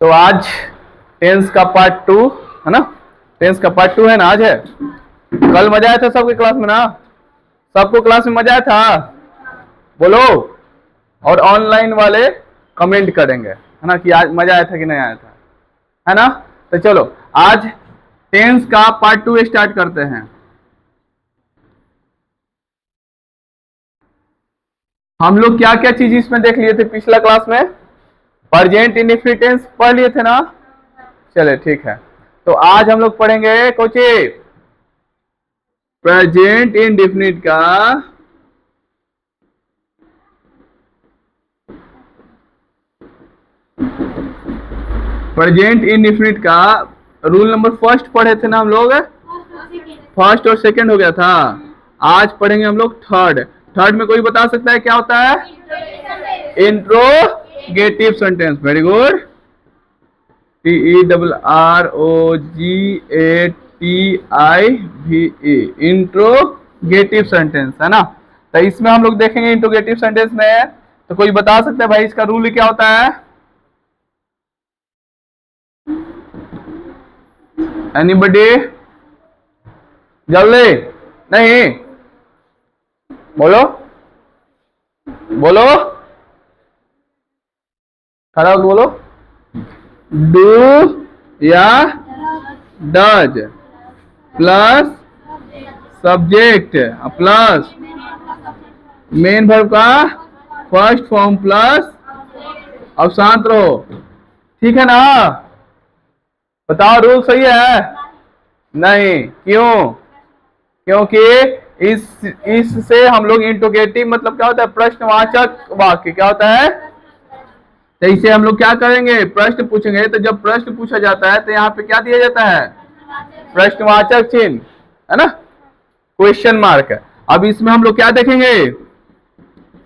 तो आज टेंस का पार्ट 2 है ना, टेंस का पार्ट 2 है ना आज है। कल मजा आया था सबके क्लास में ना, सबको क्लास में मजा आया था बोलो। और ऑनलाइन वाले कमेंट करेंगे है ना कि आज मजा आया था कि नहीं आया था, है ना। तो चलो आज टेंस का पार्ट 2 स्टार्ट करते हैं। हम लोग क्या क्या चीज इसमें देख लिए थे पिछला क्लास में? प्रेजेंट इंडेफिनिट टेंस पढ़ लिए थे ना। चले ठीक है, तो आज हम लोग पढ़ेंगे कोचे प्रेजेंट इंडेफिनिट का रूल नंबर फर्स्ट पढ़े थे ना हम लोग, फर्स्ट और सेकंड हो गया था। आज पढ़ेंगे हम लोग थर्ड में कोई बता सकता है क्या होता है? Interrogative sentence. Very good, TERROGATIVE interrogative sentence है ना। तो इसमें हम लोग देखेंगे इंट्रोगेटिव सेंटेंस में, तो कोई बता सकता है भाई इसका रूल क्या होता है? एनीबडी? जल्दी नहीं बोलो बोलो, खड़ा होकर बोलो। डू या does plus subject plus main verb का फर्स्ट फॉर्म प्लस अब शांत रहो, ठीक है ना। बताओ रूल सही है? नहीं, क्यों? क्योंकि इससे हम लोग इंट्रोगेटिव मतलब क्या होता है? प्रश्नवाचक वाक्य क्या होता है? तो इसे हम लोग क्या करेंगे? प्रश्न पूछेंगे। तो जब प्रश्न पूछा जाता है तो यहाँ पे क्या दिया जाता है? प्रश्नवाचक चिन्ह, है ना, क्वेश्चन मार्क। अब इसमें हम लोग क्या देखेंगे?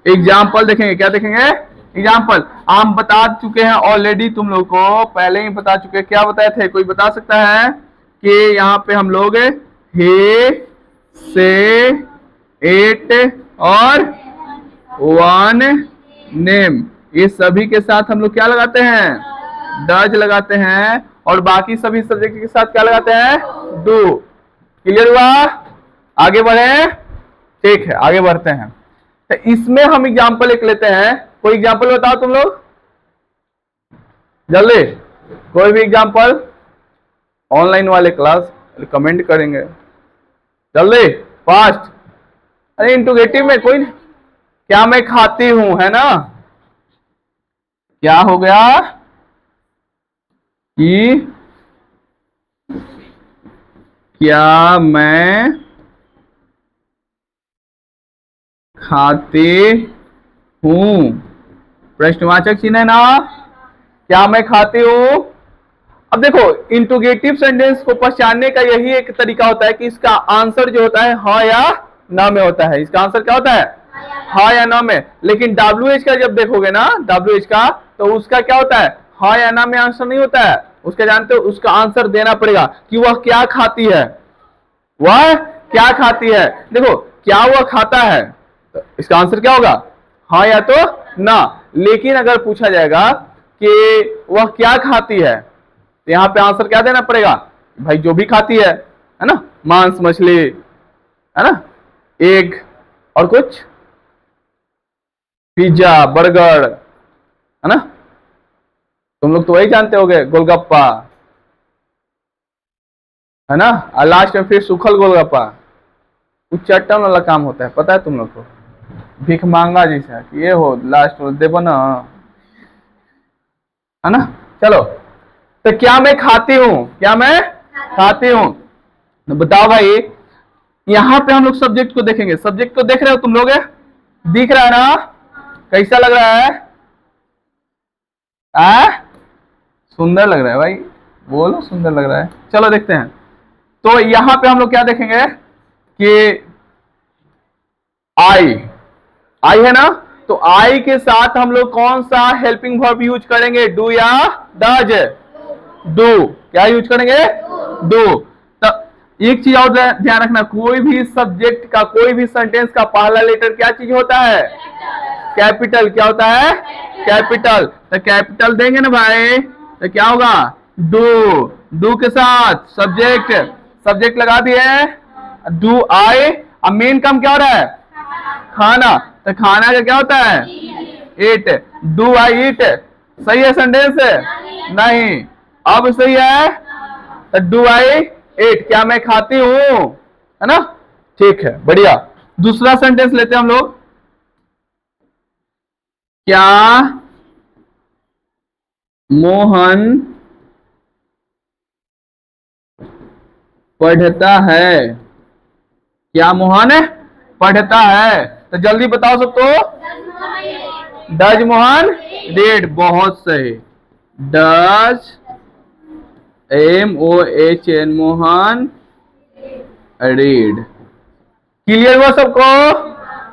एग्जाम्पल देखेंगे। क्या देखेंगे? एग्जाम्पल। हम बता चुके हैं ऑलरेडी, तुम लोग को पहले ही बता चुके हैं। क्या बताए थे? कोई बता सकता है कि यहाँ पे हम लोग हे से एट और वन नेम ये सभी के साथ हम लोग क्या लगाते हैं? डज लगाते हैं। और बाकी सभी सब्जेक्ट के साथ क्या लगाते हैं? डू। क्लियर हुआ? आगे बढ़े? ठीक है, आगे बढ़ते हैं। तो इसमें हम एग्जाम्पल एक लेते हैं। कोई एग्जाम्पल बताओ तुम लोग जल्दी, कोई भी एग्जाम्पल। ऑनलाइन वाले क्लास कमेंट करेंगे जल्दी फास्ट। अरे इंट्रोगेटिव में कोई नहीं। क्या मैं खाती हूं, है ना। क्या हो गया कि क्या मैं खाती हूं, प्रश्नवाचक चिन्ह है ना। क्या मैं खाती हूं। अब देखो इंट्रोगेटिव सेंटेंस को पहचानने का यही एक तरीका होता है कि इसका आंसर जो होता है हाँ या ना में होता है। इसका आंसर क्या होता है? हाँ या ना में। लेकिन WH का जब देखोगे ना, WH का, तो उसका क्या होता है? हाँ या ना में आंसर नहीं होता है। उसका जानते हो, उसका आंसर देना पड़ेगा कि वह क्या खाती है। वह क्या खाती है। देखो क्या वह खाता है, तो इसका आंसर क्या होगा? हाँ या तो ना। लेकिन अगर पूछा जाएगा कि वह क्या खाती है, तो यहाँ पे आंसर क्या देना पड़ेगा? भाई जो भी खाती है ना, मांस मछली, है ना, एग और कुछ पिज्जा बर्गर, है ना। तुम लोग तो वही जानते होगे, गोलगप्पा, है ना। और लास्ट में फिर सूखल गोलगप्पा, कुछ चट्टन वाला काम होता है, पता है तुम लोग को, भीख मांगा जैसा कि ये हो लास्ट में देवो ना, है ना। चलो, तो क्या मैं खाती हूं, क्या मैं खाती हूं, तो बताओ भाई। यहां पे हम लोग सब्जेक्ट को देखेंगे। सब्जेक्ट को देख रहे हो तुम लोग? दिख रहा है ना? कैसा लग रहा है? सुंदर लग रहा है भाई, बोलो सुंदर लग रहा है। चलो देखते हैं। तो यहां पे हम लोग क्या देखेंगे कि आई है ना। तो आई के साथ हम लोग कौन सा हेल्पिंग वर्ब यूज करेंगे? डू या डज? डू। क्या यूज करेंगे? डू। तो एक चीज और ध्यान रखना, कोई भी सब्जेक्ट का, कोई भी सेंटेंस का पहला लेटर क्या चीज होता है? कैपिटल। क्या होता है? कैपिटल। तो कैपिटल देंगे ना भाई, तो क्या होगा, डू। डू के साथ सब्जेक्ट, सब्जेक्ट लगा दिए, डू आई। अब मेन काम क्या हो रहा है, खाना, तो खाना का क्या होता है, ईट। डू आई ईट सही है सेंटेंस नहीं, अब सही है, तो डू आई ईट, क्या मैं खाती हूं, है ना, ठीक है बढ़िया। दूसरा सेंटेंस लेते हैं हम लोग, क्या मोहन पढ़ता है, क्या मोहन पढ़ता है, तो जल्दी बताओ सबको, डज मोहन रीड, बहुत सही, does MOHN Mohan read. Clear हुआ सबको,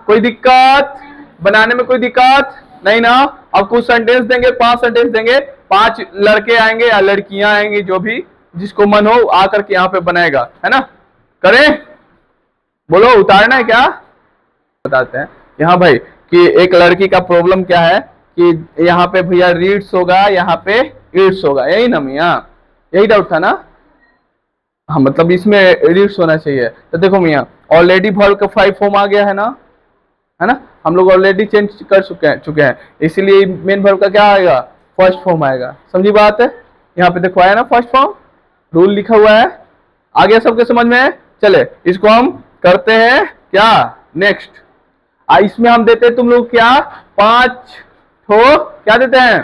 कोई दिक्कत, बनाने में कोई दिक्कत नहीं ना। अब कुछ सेंटेंस देंगे, 5 सेंटेंस देंगे, 5 लड़के आएंगे या लड़कियां आएंगी, जो भी जिसको मन हो आकर के यहाँ पे बनाएगा, है ना, करें, बोलो उतारना है क्या, बताते हैं यहाँ भाई कि एक लड़की का प्रॉब्लम क्या है कि यहाँ पे भैया रीड्स होगा, यहाँ पे रीड्स होगा, यही ना मियाँ, यही डाउट था ना, हाँ मतलब इसमें रीड्स होना चाहिए। तो देखो मियाँ ऑलरेडी वर्ब का 5 फॉर्म आ गया है ना, हम लोग ऑलरेडी चेंज कर चुके हैं, इसीलिए मेन वर्ब का क्या आएगा, फर्स्ट फॉर्म आएगा, समझी बात है, यहाँ पे देखो आया ना फर्स्ट फॉर्म, रूल लिखा हुआ है, आ गया सबके समझ में, चले इसको हम करते हैं क्या, नेक्स्ट। इसमें हम देते हैं तुम लोग क्या, 5 ठो क्या देते हैं,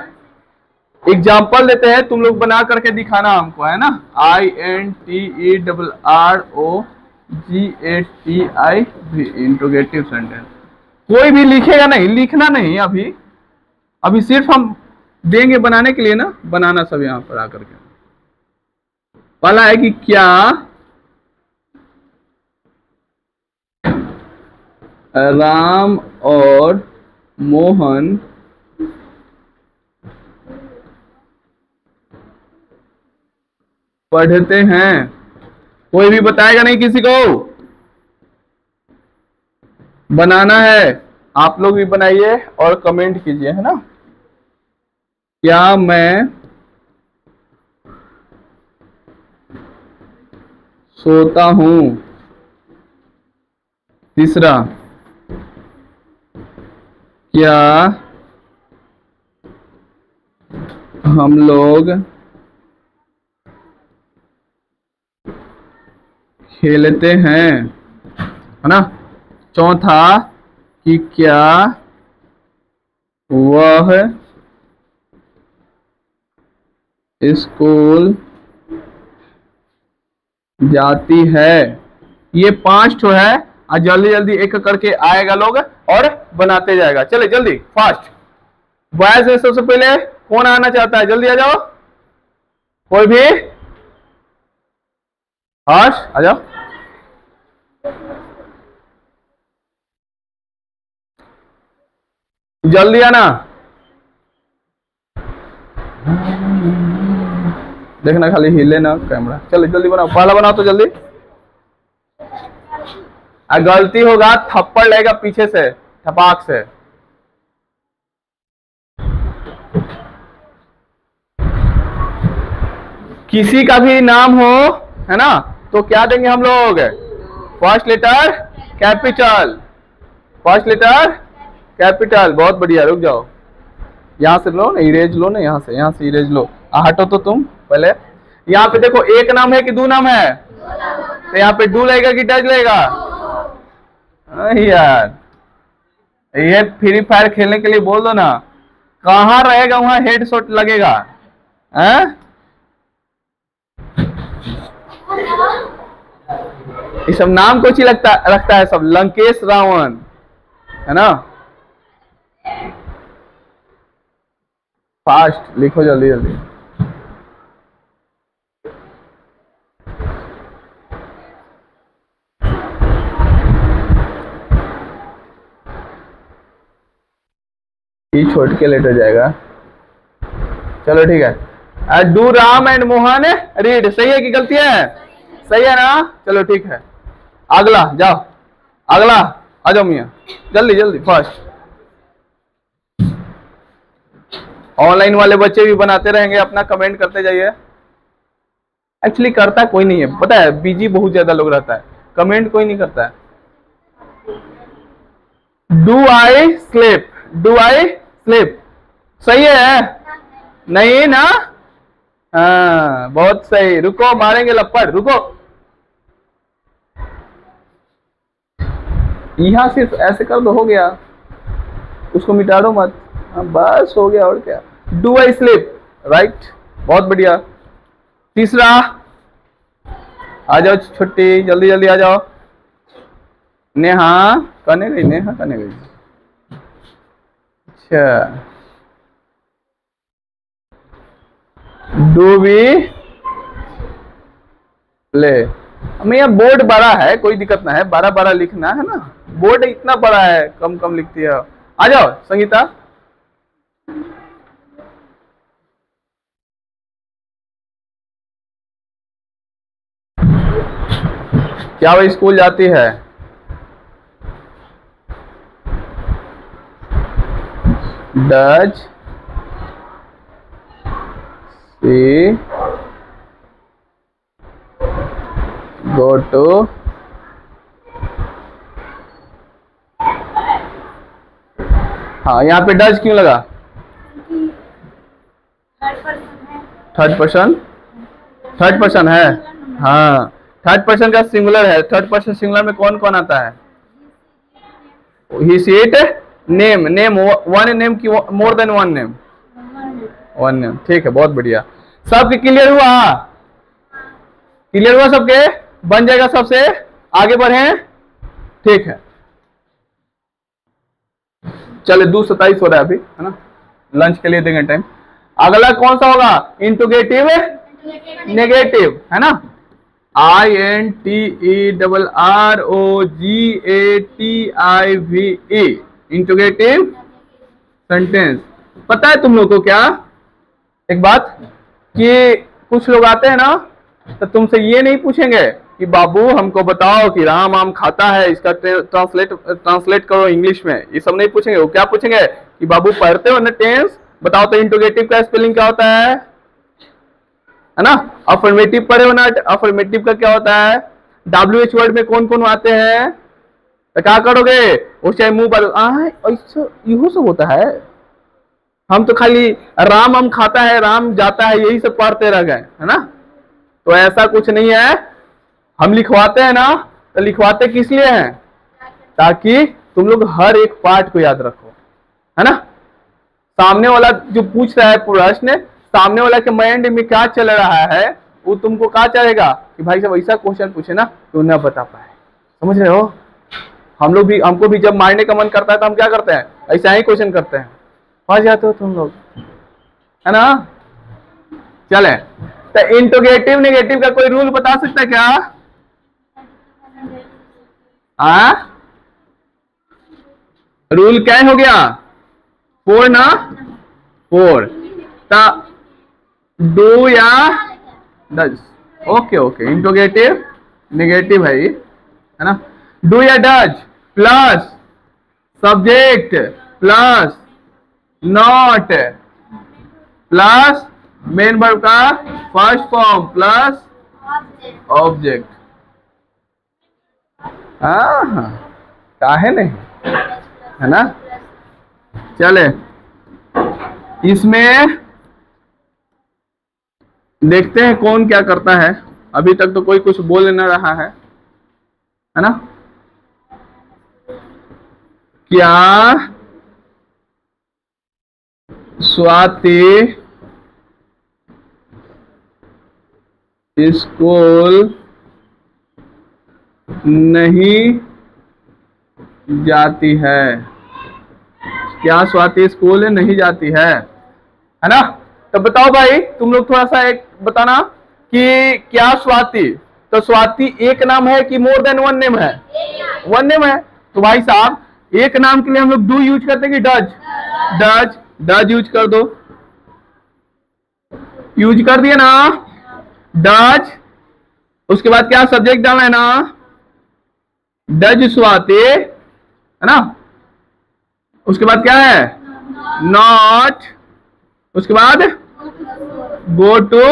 एग्जाम्पल देते हैं, तुम लोग बना करके दिखाना हमको, है ना, INTERROGATIV इंट्रोगेटिव सेंटेंस। कोई भी लिखेगा नहीं, लिखना नहीं, अभी सिर्फ हम देंगे बनाने के लिए ना, बनाना सब यहाँ पर आकर के। पहला है कि क्या राम और मोहन पढ़ते हैं, कोई भी बताएगा नहीं किसी को, बनाना है, आप लोग भी बनाइए और कमेंट कीजिए, है ना। क्या मैं सोता हूं, तीसरा क्या हम लोग खेलते हैं, है ना, चौथा कि क्या वह स्कूल जाती है। ये 5 ठो है, और जल्दी जल्दी एक करके आएगा लोग और बनाते जाएगा, चले जल्दी फास्ट। बॉयज में सबसे पहले कौन आना चाहता है, जल्दी आ जाओ, कोई भी, हर्ष आ जाओ, जल्दी आना, देखना खाली हिले ना कैमरा, चलो जल्दी बनाओ, पहला बनाओ तो जल्दी, गलती होगा थप्पड़ लगेगा पीछे से ठपाक से। किसी का भी नाम हो, है ना, तो क्या देंगे हम लोग, first letter capital, first letter capital, बहुत बढ़िया, रुक जाओ, यहाँ से लो ना, इरेज लो ना, यहाँ से इरेज लो, हटो तो तुम पहले, यहाँ पे देखो एक नाम है कि 2 नाम है, तो यहाँ पे डू लगेगा कि डज लगेगा, यार ये फ्री फायर खेलने के लिए बोल दो ना, कहाँ रहेगा वहां हेडशॉट लगेगा, हैं? ये सब नाम कुछ ही रखता है सब, लंकेश रावण, है ना, फास्ट लिखो जल्दी जल्दी, ये छोड़ के लेटर जाएगा, चलो ठीक है। Do Ram and Mohan read, सही है कि गलती है, सही है ना, चलो ठीक है, अगला जाओ, अगला आ जाओ मियाँ, जल्दी जल्दी फास्ट, ऑनलाइन वाले बच्चे भी बनाते रहेंगे, अपना कमेंट करते जाइए। एक्चुअली करता कोई नहीं है, पता है, बिजी बहुत ज्यादा लोग रहता है, कमेंट कोई नहीं करता है। Do I sleep, do I sleep, सही है? नहीं ना? हाँ बहुत सही। रुको, मारेंगे लपड़, रुको। यहां सिर्फ ऐसे कर दो, हो गया, उसको मिटा दो मत। हाँ बस हो गया, और क्या। डू आई स्लीप, राइट, बहुत बढ़िया। तीसरा, आ जाओ छुट्टी, जल्दी जल्दी आ जाओ। नेहा कने गई, नेहा कने गई? अच्छा, डू वी प्ले। हमें यहाँ बोर्ड बड़ा है, कोई दिक्कत ना है, 12-12 लिखना है ना, बोर्ड इतना बड़ा है, कम कम लिखती है। आ जाओ संगीता। क्या वो स्कूल जाती है? डज शी गो टू हाँ, यहाँ पे डज क्यों लगा? थर्ड पर्सन, थर्ड पर्सन है। हाँ, थर्ड पर्सन का सिंगुलर है। थर्ड पर्सन सिंगुलर में कौन कौन आता है? He she it, name, name one name की more than one name? One name, ठीक है, बहुत बढ़िया। सबके क्लियर हुआ? क्लियर हुआ सबके? बन जाएगा सबसे, आगे बढ़े, ठीक है। चले 2:27 हो रहा है अभी, है ना, लंच के लिए देंगे टाइम। अगला कौन सा होगा? इंटरोगेटिव नेगेटिव, है ना, INTERROGATIVE, इंटरोगेटिव सेंटेंस। पता है तुम लोग को क्या एक बात, कि कुछ लोग आते हैं ना, तो तुमसे ये नहीं पूछेंगे कि बाबू हमको बताओ कि राम आम खाता है, इसका ट्रांसलेट करो इंग्लिश में, ये सब नहीं पूछेंगे। वो क्या पूछेंगे कि बाबू पढ़ते हो ना टेंस, बताओ तो इंटरोगेटिव का स्पेलिंग क्या होता है ना। अफर्मेटिव पढ़े हो ना, अफर्मेटिव का क्या होता है, WH वर्ड में कौन कौन आते हैं, तो क्या करोगे? उस टाइम मुंह पर ऐसा यू सब होता है। हम तो खाली राम हम खाता है, राम जाता है, यही सब पढ़ते रह गए, है ना। तो ऐसा कुछ नहीं है। हम लिखवाते हैं ना, तो लिखवाते किस लिए हैं? ताकि तुम लोग हर एक पार्ट को याद रखो, है ना। सामने वाला जो पूछ रहा है प्रश्न, सामने वाला के माइंड में क्या चल रहा है, वो तुमको क्या चलेगा कि भाई साहब ऐसा क्वेश्चन पूछे ना तो ना बता पाए। समझ रहे हो? हम लोग भी, हमको भी जब मारने का मन करता है तो हम क्या करते हैं? ऐसा ही क्वेश्चन करते हैं, फंस जाते हो तुम लोग, है ना। चले, तो इंटरोगेटिव नेगेटिव का कोई रूल बता सकता है क्या? रूल क्या हो गया? 4 ना, 4। डू या does, okay okay, interrogative negative है ये, है ना। डू या does plus subject plus not plus main verb का फर्स्ट फॉर्म प्लस ऑब्जेक्ट। हाँ, काहे नहीं, है ना। चले, इसमें देखते हैं कौन क्या करता है। अभी तक तो कोई कुछ बोल नहीं रहा है ना। क्या स्वाति स्कूल नहीं जाती है? क्या स्वाति स्कूल नहीं जाती है ना। तो बताओ भाई, तुम लोग थोड़ा सा एक बताना कि क्या स्वाति, तो स्वाति एक नाम है कि मोर देन वन नेम है? वन नेम है। तो भाई साहब, एक नाम के लिए हम लोग डू यूज करते हैं कि डज? डज, डज यूज कर दो। यूज कर दिया ना, डज। उसके बाद क्या सब्जेक्ट डालना है ना, डज स्वाति, है ना। उसके बाद क्या है? नॉट। उसके बाद गो टू।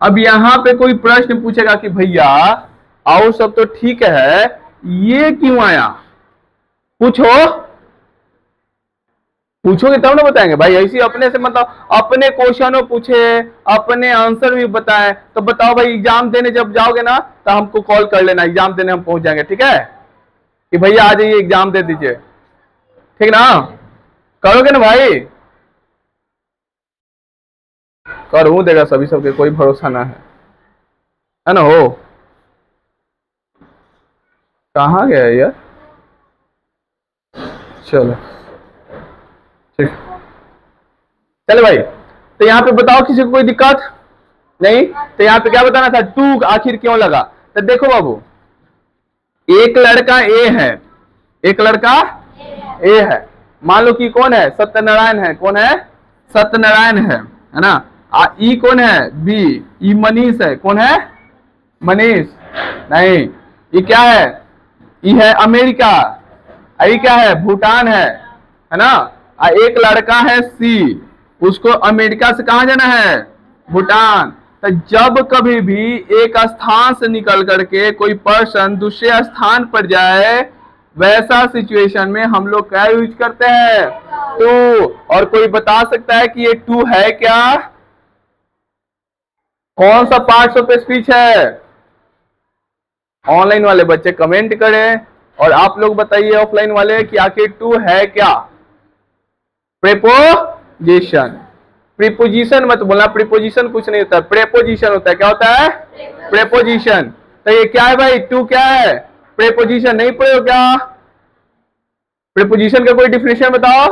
अब यहां पे कोई प्रश्न पूछेगा कि भैया और सब तो ठीक है, ये क्यों आया? पूछो, पूछोगे तब ना बताएंगे भाई। ऐसी अपने से मतलब अपने क्वेश्चनों पूछे, अपने आंसर भी बताए, तो बताओ भाई एग्जाम देने जब जाओगे ना तो हमको कॉल कर लेना, एग्जाम देने हम पहुंच जाएंगे, ठीक है? कि भैया आ जाइए एग्जाम दे दीजिए, ठीक ना? करोगे ना भाई? करूं देगा सभी सबके, कोई भरोसा ना है ना? हो कहाँ गया यार? चलो ठीक, चले भाई। तो यहाँ पे बताओ किसी को कोई दिक्कत नहीं? तो यहाँ पे क्या बताना था, टू आखिर क्यों लगा? तो देखो बाबू, एक लड़का ए है, एक लड़का ए है। मान लो कि कौन है? सत्यनारायण है। कौन है? सत्यनारायण है ना? ई कौन है? बी। ई मनीष है। कौन है? मनीष नहीं। ये क्या है? ये है अमेरिका। ये क्या है? भूटान है ना? एक लड़का है सी, उसको अमेरिका से कहां जाना है? भूटान। तो जब कभी भी एक स्थान से निकल करके कोई पर्सन दूसरे स्थान पर जाए, वैसा सिचुएशन में हम लोग क्या यूज करते हैं? टू। और कोई बता सकता है कि ये टू है क्या? कौन सा पार्ट्स ऑफ स्पीच है? ऑनलाइन वाले बच्चे कमेंट करें और आप लोग बताइए ऑफलाइन वाले कि आखिर टू है क्या? प्रेपोजिशन। प्रीपोजिशन मत बोलना, प्रीपोजिशन कुछ नहीं होता, प्रेपोजिशन होता है। क्या होता है? प्रेपोजिशन। तो ये क्या है भाई? टू क्या है? प्रेपोजिशन। नहीं पढ़े हो क्या? प्रेपोजिशन का कोई डिफिनेशन बताओ।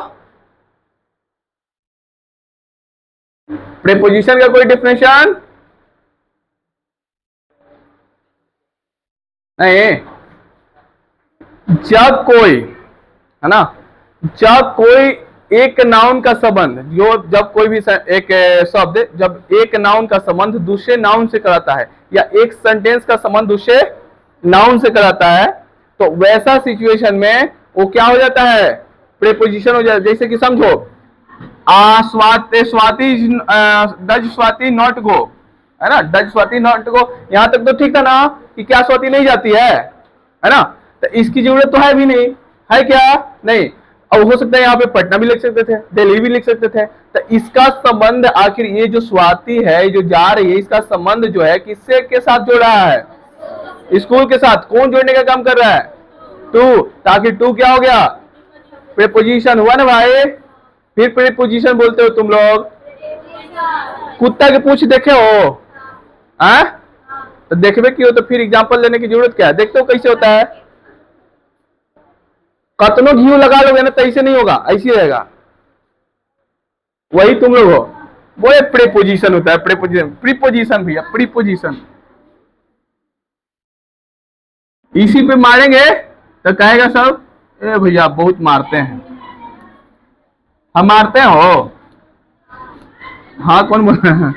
प्रेपोजिशन का कोई डिफिनेशन नहीं। जब कोई है ना, जब कोई एक नाउन का संबंध, जो जब कोई भी एक शब्द जब एक नाउन का संबंध दूसरे नाउन से कराता है, या एक सेंटेंस का संबंध दूसरे नाउन से कराता है, तो वैसा सिचुएशन में वो क्या हो जाता है? प्रेपोजिशन हो जाता है। जैसे कि समझो, Swati does Swati not go, है ना? डज स्वाति नॉट गो, यहां तक तो ठीक था ना कि क्या स्वाति नहीं जाती है ना? तो इसकी जरूरत तो है भी नहीं, है क्या? नहीं। अब हो सकता है यहाँ पे पटना भी लिख सकते थे, दिल्ली भी लिख सकते थे। तो इसका संबंध आखिर ये जो स्वाति है जो जा रही है, इसका संबंध जो है किससे के साथ जोड़ रहा है? स्कूल के साथ। कौन जोड़ने का काम कर रहा है? टू। ताकि टू क्या हो गया? प्रीपोजिशन हुआ ना भाई? फिर प्रीपोजिशन बोलते हो तुम लोग। कुत्ता के पूछ देखे हो? तो देखबे क्यों? तो फिर एग्जाम्पल लेने की जरूरत क्या है? देखते हो कैसे होता है? कतनो घी लगा लोगे ना तो ऐसे नहीं होगा, ऐसे रहेगा। वही तुम लोग हो, वो एक प्रीपोजिशन होता है। प्रीपोजिशन, प्रीपोजिशन भैया, प्रीपोजिशन। इसी पे मारेंगे तो कहेगा सब ए भैया बहुत मारते हैं। हम मारते हैं हो? हाँ कौन बोल रहा है?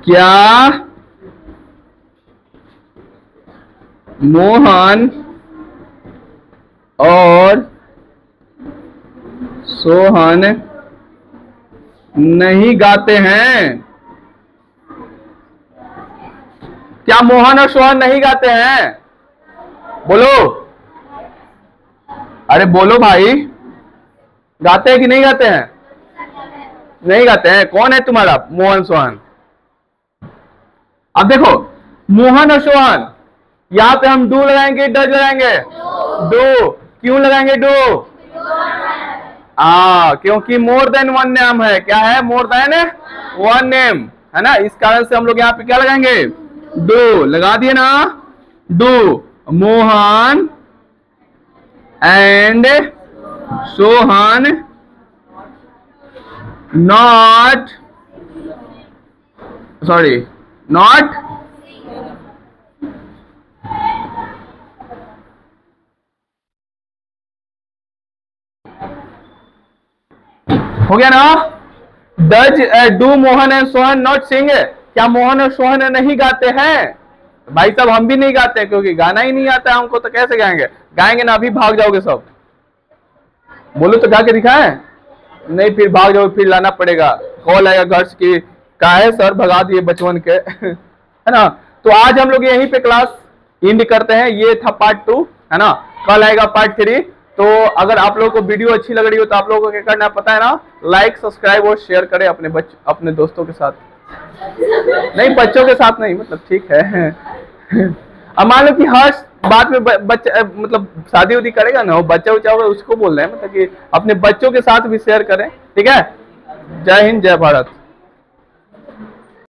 क्या मोहन और सोहन नहीं गाते हैं? क्या मोहन और सोहन नहीं गाते हैं? बोलो, अरे बोलो भाई, गाते हैं कि नहीं गाते हैं? नहीं गाते हैं। कौन है तुम्हारा मोहन सोहन? अब देखो, मोहन और सोहन, यहां पे हम डू लगाएंगे, डज लगाएंगे? डू। क्यों लगाएंगे डू? क्योंकि मोर देन वन नेम है। क्या है? मोर देन वन नेम, है ना? इस कारण से हम लोग यहाँ पे क्या लगाएंगे? डू। लगा दिए ना? Do. Mohan and Sohan not, sorry, not हो गया ना? Does do Mohan and Sohan not sing? क्या मोहन और सोहन नहीं गाते हैं? भाई साहब हम भी नहीं गाते क्योंकि गाना ही नहीं आता है हमको, तो कैसे गाएंगे? गाएंगे ना, अभी भाग जाओगे सब। बोलो तो गा के दिखाएं? नहीं फिर भाग जाओ, फिर लाना पड़ेगा, कॉल आएगा घर से कि का है सर भगा दिए बचपन के है ना। तो आज हम लोग यहीं पे क्लास एंड करते हैं। ये था पार्ट 2 है ना, कल आएगा पार्ट 3। तो अगर आप लोगों को वीडियो अच्छी लग रही हो तो आप लोगों को क्या करना है पता है ना, लाइक सब्सक्राइब और शेयर करें अपने दोस्तों के साथ, नहीं बच्चों के साथ नहीं, मतलब ठीक है अब मान लो कि हर बात में बच्चा मतलब शादी उदी करेगा ना, वो बच्चा उच्चा होगा उसको बोल रहे हैं, मतलब कि अपने बच्चों के साथ भी शेयर करें, ठीक है। जय हिंद जय भारत।